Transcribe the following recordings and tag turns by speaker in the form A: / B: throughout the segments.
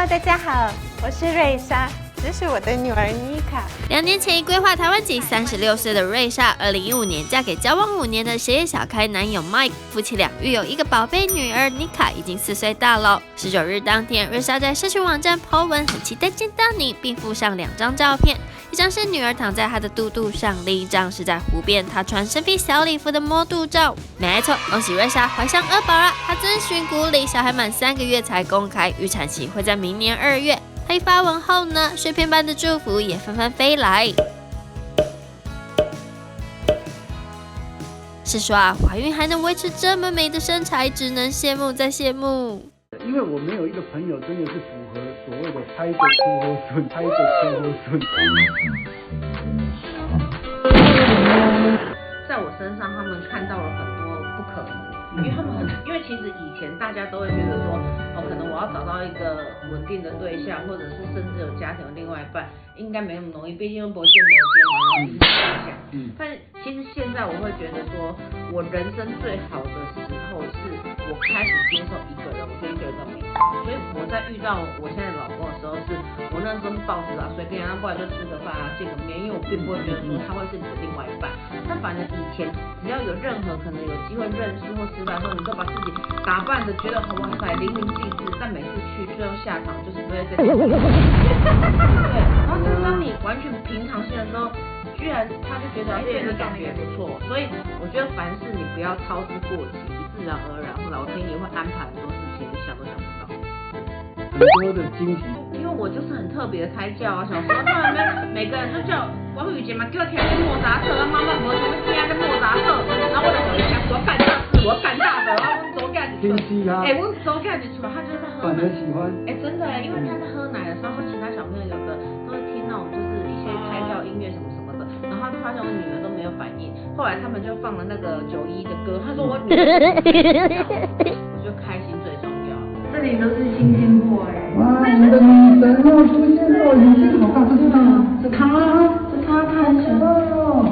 A: Hello， 大家好，我是瑞莎，这是我的女儿妮卡。
B: 2年前规划台湾籍36岁的瑞莎，2015年嫁给交往5年的鞋业小开男友 Mike， 夫妻俩育有一个宝贝女儿妮卡，已经4岁大了。19日当天，瑞莎在社群网站 po 文，很期待见到你，并附上2张照片，一张是女儿躺在她的肚肚上，另一张是在湖边她穿身披小礼服的摸肚照。没错，恭喜瑞莎怀上2宝了。她遵循鼓励，小孩满3个月才公开，预产期会在明年2月。她一发文后呢，碎片般的祝福也纷纷飞来。是说啊，怀孕还能维持这么美的身材，只能羡慕再羡慕。
C: 因为我没有一个朋友真的是符合所谓的拍着出后顺，拍着出后顺。
D: 在我身上，他们看到了很多不可能，因为其实以前大家都会觉得说，可能我要找到一个稳定的对象，或者是甚至有家庭的另外一半，应该没那么容易，毕竟不见不见嘛，然后一直想。但其实现在我会觉得说，我人生最好的时候是我开始接受一个人，我觉得一个人都没差。所以我在遇到我现在老公的时候，是我那时候是抱着随便不然就吃个饭见个面，因为我并不会觉得说他会是你的另外一半。但反正以前只要有任何可能有机会认识或吃饭的时候，你都把自己打扮的觉得哇塞淋漓尽致，但每次去最后下场就是不会再对，然后当你完全平常心的时候，居然他就觉得对你感觉不错，所以我觉得凡事你不要操之过急，自然而然，老天爷会安排很多事情，你想都想不到。
C: 很多的惊喜，
D: 因为我就是很特别的胎教啊，小时候他们每个人都叫我雨姐嘛，叫我听莫扎特，妈妈我什么听个莫扎特，然后我就想我干大事，我干大的，然后我走干就出来，我走干就出来，他就是在喝奶，
C: 喜欢，
D: 真的，因为他在喝奶的时候，其他小朋友有的都会听那种就是一些胎教音乐什么什么的，然后他发现我女儿都没有反应，后来他们就放了那个91的歌，他说我女儿我就开心最重要。
E: 这里都是新鲜货
C: 哇，你的女神要出现了，眼睛好大，这是他吗？
E: 是他，他很喜欢哦。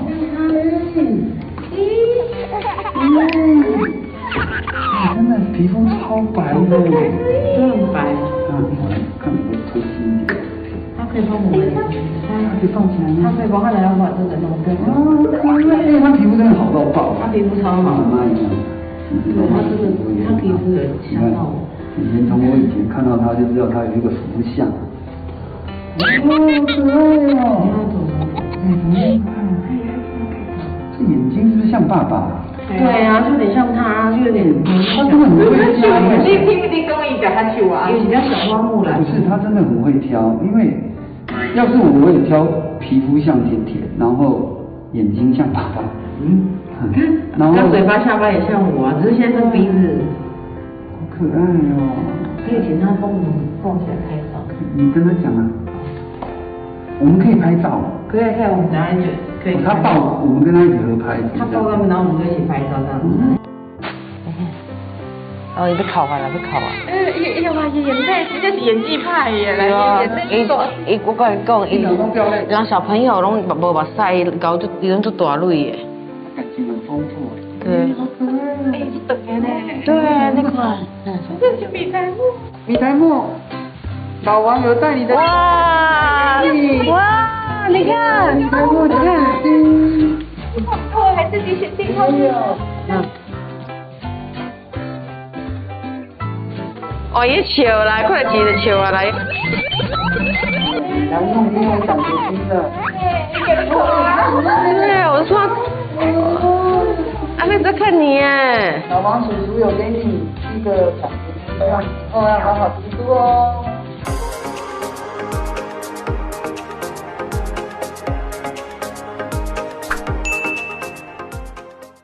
C: 真的皮肤超白的，
E: 都很白。
C: 我来看我抽筋一点。
E: 它可以帮我们，
C: 它可以放起来吗？
E: 它可以帮他来把这个弄掉。
C: 他皮肤真的好到爆。
E: 他皮肤超好。
C: 妈一样。
E: 对，他皮肤有香到我。
C: 以前从我以前看到他就知道他有一个福相。可爱哦！这眼睛是不是像爸爸？
E: 对啊，就有点像他，就有点。
C: 他真的很会挑。
E: 你听不听公益讲他去玩？有比较小花木兰。
C: 不是，他真的很会挑，因为要是我也挑皮肤像甜甜，然后眼睛像爸爸。然后
E: 嘴巴下巴也像我啊，只是现在是鼻子。
C: 可爱哦！
E: 可以请他帮我们抱起来拍照。
C: 你跟他讲啊，我们可以拍照。
E: 可以，我们等下就可以。
C: 他抱，我们跟他一起合拍。
E: 他抱他们，然后我们就一起拍照这样子。哦，你被考完了，被考完。哇，这是演技派耶！来，我跟你讲，让小朋友拢无目屎，搞就伊拢做大蕊耶。
C: 感情很丰富。
E: 对。
C: 好可爱。
E: 这等的呢。对，那个。这是米苔木。
C: 米苔木，老王有带你的。
E: 哇！你看，米苔木，你看。我还自己写订好的。哦，也笑啦，快点接着笑啊来。
C: 然后因为长结晶了。
E: 对，我说，阿妹在看你耶。
C: 老王叔叔有给你一个奖学金，让你以后要好好读书哦。